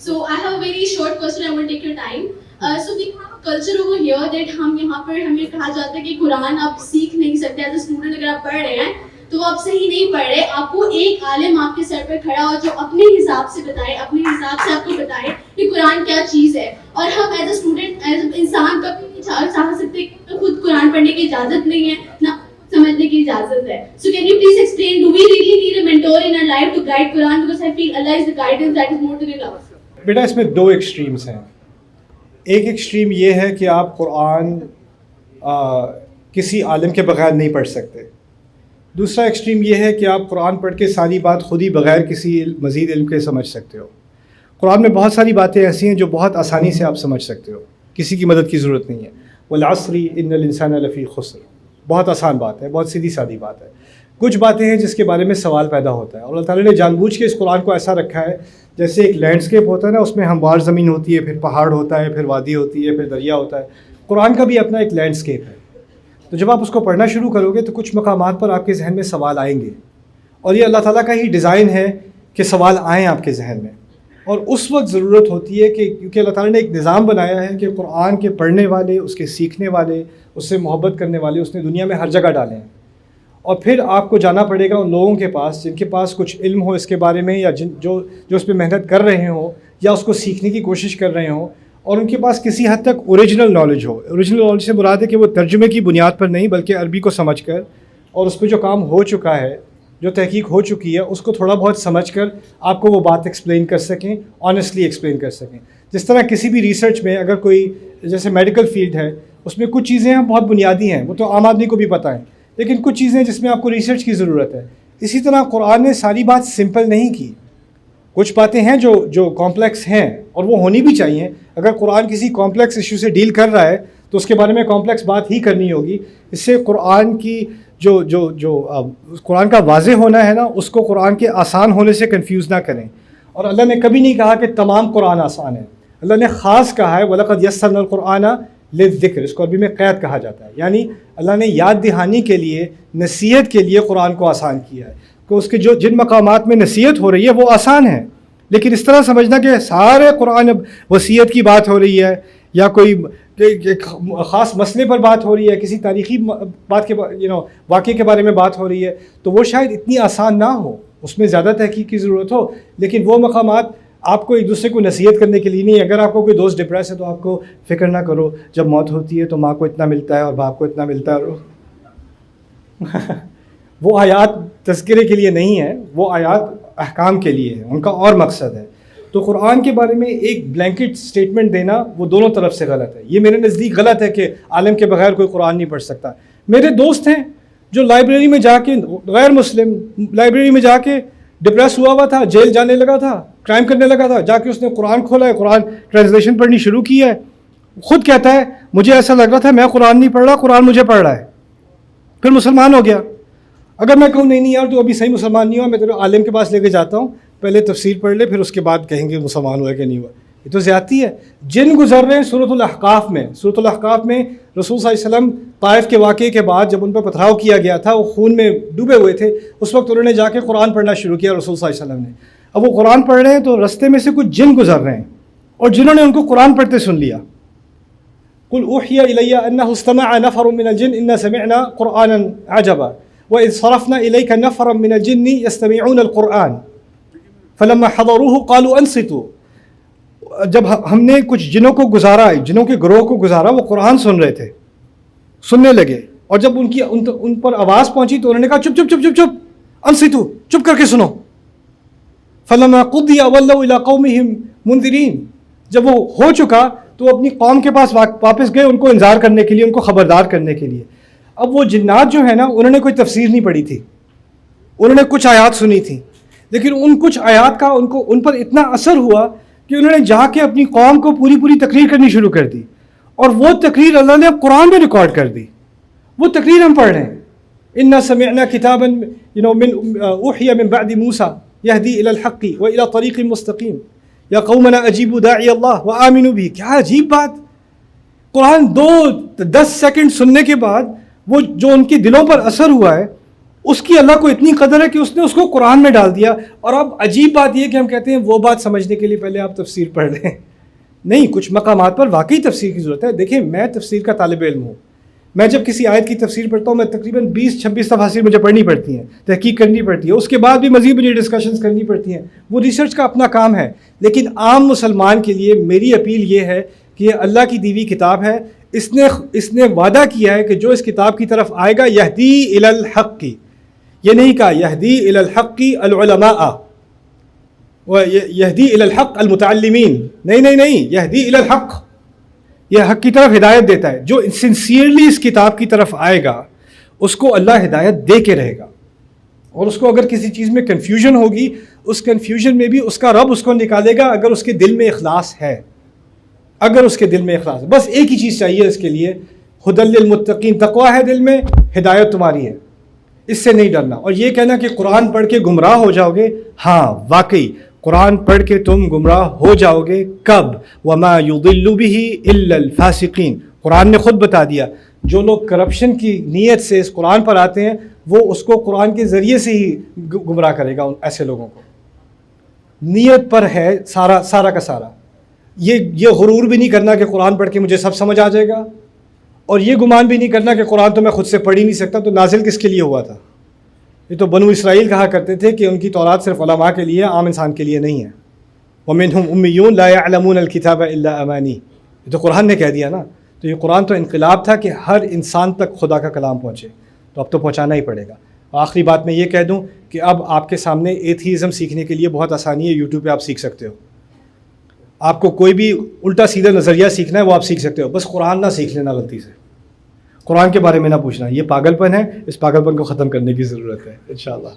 So I have a very short question. I won't take your time. So we have a culture over here that हम यहाँ पर हमें कहा जाता है कि कुरान आप सीख नहीं सकते एज अ स्टूडेंट। अगर आप पढ़ रहे हैं तो आप सही नहीं पढ़ रहे। आपको एक आलिम आपके सर पर खड़ा हो जो अपने हिसाब से बताए, अपने हिसाब से आपको बताए कि कुरान क्या चीज़ है। और हम एज अ स्टूडेंट, एज इंसान कभी नहीं चाह सकते कि खुद कुरान पढ़ने की इजाज़त नहीं है ना समझने की इजाज़त है। So can you please explain, do we really need a mentor in our life to guide Quran? Because I feel Allah is the guidance that is more than enough. बेटा इसमें दो एक्सट्रीम्स हैं। एक एक्सट्रीम ये है कि आप कुरान किसी आलिम के बगैर नहीं पढ़ सकते। दूसरा एक्सट्रीम ये है कि आप कुरान पढ़ के सारी बात खुद ही बगैर किसी मज़ीद इल्म के समझ सकते हो। कुरान में बहुत सारी बातें ऐसी हैं जो बहुत आसानी से आप समझ सकते हो, किसी की मदद की ज़रूरत नहीं है। वल अस्री इन्नल इंसान लफ़ी खुस्र, बहुत आसान बात है, बहुत सीधी सादी बात है। कुछ बातें हैं जिसके बारे में सवाल पैदा होता है और अल्लाह ताला ने जानबूझ के इस कुरान को ऐसा रखा है जैसे एक लैंडस्केप होता है ना, उसमें हमवार ज़मीन होती है, फिर पहाड़ होता है, फिर वादी होती है, फिर दरिया होता है। कुरान का भी अपना एक लैंडस्केप है। तो जब आप उसको पढ़ना शुरू करोगे तो कुछ मकामात पर आपके जहन में सवाल आएंगे और ये अल्लाह ताला का ही डिज़ाइन है कि सवाल आएँ आपके जहन में। और उस वक्त ज़रूरत होती है कि क्योंकि अल्लाह ताला ने एक निज़ाम बनाया है कि कुरान के पढ़ने वाले, उसके सीखने वाले, उससे मोहब्बत करने वाले उसने दुनिया में हर जगह डाले हैं। और फिर आपको जाना पड़ेगा उन लोगों के पास जिनके पास कुछ इल्म हो इसके बारे में, या जो उस पर मेहनत कर रहे हों या उसको सीखने की कोशिश कर रहे हों, और उनके पास किसी हद तक ओरिजिनल नॉलेज हो। ओरिजिनल नॉलेज से मुराद है कि वो तर्जुमे की बुनियाद पर नहीं बल्कि अरबी को समझकर और उस पर जो काम हो चुका है, जो तहकीक हो चुकी है, उसको थोड़ा बहुत समझकर आपको वो बात एक्सप्लेन कर सकें, ऑनेस्टली एक्सप्लेन कर सकें। जिस तरह किसी भी रिसर्च में अगर कोई जैसे मेडिकल फील्ड है उसमें कुछ चीज़ें बहुत बुनियादी हैं, वो तो आम आदमी को भी पता है, लेकिन कुछ चीज़ें जिसमें आपको रिसर्च की ज़रूरत है। इसी तरह कुरान ने सारी बात सिंपल नहीं की। कुछ बातें हैं जो कॉम्प्लेक्स हैं और वो होनी भी चाहिए। अगर कुरान किसी कॉम्प्लेक्स इशू से डील कर रहा है तो उसके बारे में कॉम्प्लेक्स बात ही करनी होगी। इससे कुरान की कुरान का वाज़े होना है ना, उसको कुरान के आसान होने से कंफ्यूज ना करें। और अल्लाह ने कभी नहीं कहा कि तमाम कुरान आसान है। अल्लाह ने ख़ास कहा है वलक़द यस्सरनल कुरान लिज़्ज़िक्र, इसको अरबी में क़ैद कहा जाता है। यानी अल्लाह ने याद दहानी के लिए, नसीहत के लिए कुरान को आसान किया है कि उसके जिन मकामात में नसीहत हो रही है वो आसान है। लेकिन इस तरह समझना कि सारे कुरान अब वसीयत की बात हो रही है या कोई ख़ास मसले पर बात हो रही है, किसी तारीख़ी बात के वाक़े के बारे में बात हो रही है, तो वो शायद इतनी आसान ना हो, उसमें ज़्यादा तहकीक की ज़रूरत हो। लेकिन वो मकामात आपको एक दूसरे को नसीहत करने के लिए नहीं। अगर आपको कोई दोस्त डिप्रेस है तो आपको फ़िक्र ना करो, जब मौत होती है तो माँ को इतना मिलता है और बाप को इतना मिलता है। वो आयात तज़किरे के लिए नहीं है, वो आयात अहकाम के लिए है, उनका और मकसद है। तो कुरान के बारे में एक ब्लैंकेट स्टेटमेंट देना वो दोनों तरफ से गलत है। ये मेरे नज़दीक गलत है कि आलिम के बगैर कोई कुरान नहीं पढ़ सकता। मेरे दोस्त हैं जो लाइब्रेरी में जाके, गैर मुस्लिम लाइब्रेरी में जाके डिप्रेस हुआ था, जेल जाने लगा था, क्राइम करने लगा था, जाके उसने कुरान खोला है, कुरान ट्रांसलेशन पढ़नी शुरू की है। खुद कहता है मुझे ऐसा लग रहा था मैं कुरान नहीं पढ़ रहा, कुरान मुझे पढ़ रहा है। फिर मुसलमान हो गया। अगर मैं कहूँ नहीं यार तू अभी सही मुसलमान नहीं हुआ, मैं तेरे आलिम के पास लेके जाता हूँ, पहले तफसीर पढ़ ले, फिर उसके बाद कहेंगे मुसलमान हुआ कि नहीं हुआ। ये तो ज़्यादती है। जिन गुजर रहे हैं सूरतुल अहकाफ में रसूल सल्लल्लाहु अलैहि वसल्लम ताइफ के वाक़े के बाद जब उन पर पथराव किया गया था, वो खून में डूबे हुए थे, उस वक्त उन्होंने जाके कुरान पढ़ना शुरू किया रसूल सल्लल्लाहु अलैहि वसल्लम ने। अब वो कुरान पढ़ रहे हैं तो रस्ते में से कुछ जिन गुजर रहे हैं और जिन्होंने उनको कुरान पढ़ते सुन लिया। कुल ऊहिया इलैया अन्नहु इस्तमअ नफरुम मिनल जिन्न इन्ना समिअना कुरआनन अजबा व इज़ सरफ़ना इलैका नफरम मिनल जिन्नि यस्तमिऊनल कुरआन फलम्मा हज़रूहु क़ालू अंसितू। जब हमने कुछ जिनों को गुजारा, जिनों के ग्रोह को गुजारा, वो कुरान सुन रहे थे, सुनने लगे, और जब उन पर आवाज़ पहुंची तो उन्होंने कहा चुप चुप चुप चुप चुप, अंसितू, चुप करके सुनो। फलम्मा क़ुदिया वल्लौ इला क़ौमिहिम मुनज़िरीन, जब वो हो चुका तो अपनी कौम के पास वापस गए, उनको इंजार करने के लिए, उनको ख़बरदार करने के लिए। अब वो जिन्नात जो है ना, उन्होंने कोई तफसीर नहीं पढ़ी थी, उन्होंने कुछ आयात सुनी थी, लेकिन उन कुछ आयात का उन पर इतना असर हुआ कि उन्होंने जाके अपनी कौम को पूरी तकरीर करनी शुरू कर दी, और वो तकरीर अल्लाह ने कुरान में रिकॉर्ड कर दी। वो तकरीर हम पढ़ रहे हैं, इन्ना समिअना किताबन मिन उहिया मिन बअदि मूसा यहदी इलल हक़्क़ि व इला तरीक़िन मुस्तक़ीम या कौमना अजीबु दाई अल्लाह व आमिनु भी। क्या अजीब बात! कुरान 2-10 सेकंड सुनने के बाद वो जो उनके दिलों पर असर हुआ है, उसकी अल्लाह को इतनी कदर है कि उसने उसको कुरान में डाल दिया। और अब अजीब बात यह कि हम कहते हैं वो बात समझने के लिए पहले आप तफसीर पढ़ लें। नहीं, कुछ मकामात पर वाकई तफसीर की ज़रूरत है। देखिए, मैं तफसीर का तालिब इल्म हूँ। मैं जब किसी आयत की तफसीर पढ़ता हूँ, मैं तकरीबन 20-26 तफासिर मुझे पढ़नी पड़ती हैं, तहकीक करनी पड़ती है, उसके बाद भी मज़ीद मुझे डिस्कशंस करनी पड़ती हैं। वो रिसर्च का अपना काम है। लेकिन आम मुसलमान के लिए मेरी अपील ये है कि ये अल्लाह की दी हुई किताब है। इसने वादा किया है कि जो इस किताब की तरफ आएगा यहदी इलल हक़ की, ये नहीं कहा यहदी इलल हक़ की अल उलमा व यहदी इलल हक़ अल मुतअल्लिमीन, नहीं, यहदी इलल हक़, यह हक़ की तरफ हिदायत देता है। जो सिंसियरली इस किताब की तरफ आएगा उसको अल्लाह हिदायत दे के रहेगा। और उसको अगर किसी चीज़ में कन्फ्यूजन होगी, उस कन्फ्यूजन में भी उसका रब उसको निकालेगा अगर उसके दिल में इखलास है। अगर उसके दिल में इखलास है, बस एक ही चीज़ चाहिए इसके लिए, हुदल लिल मुत्तकीन, तकवा है दिल में, हिदायत तुम्हारी है, इससे नहीं डरना। और ये कहना कि कुरान पढ़ के गुमराह हो जाओगे, हाँ वाकई कुरान पढ़ के तुम गुमराह हो जाओगे। कब? वमा युदिल्लु बिही इल्लल फासिकीन, कुरान ने खुद बता दिया जो लोग करप्शन की नीयत से इस कुरान पर आते हैं वो उसको कुरान के ज़रिए से ही गुमराह करेगा। उन ऐसे लोगों को नीयत पर है सारा का सारा। ये गुरूर भी नहीं करना कि कुरान पढ़ के मुझे सब समझ आ जाएगा, और ये गुमान भी नहीं करना कि कुरान तो मैं खुद से पढ़ ही नहीं सकता। तो नाजिल किसके लिए हुआ था? ये तो बनु इसराइल कहा करते थे कि उनकी तौरात सिर्फ उलमा के लिए, आम इंसान के लिए नहीं है। वमिनहुम उम्मियून ला यअलमून अल किताब इल्ला अमानी, ये तो कुरान ने कह दिया ना। तो ये कुरान तो इनकलाब था कि हर इंसान तक खुदा का कलाम पहुँचे, तो अब तो पहुँचाना ही पड़ेगा। आखिरी बात मैं ये कह दूँ कि अब आपके सामने एथीज़म सीखने के लिए बहुत आसानी है, यूट्यूब पर आप सीख सकते हो। आपको कोई भी उल्टा सीधा नज़रिया सीखना है वो आप सीख सकते हो, बस कुरान ना सीख लेना गलती से, कुरान के बारे में ना पूछना। ये पागलपन है, इस पागलपन को ख़त्म करने की ज़रूरत है इंशाअल्लाह।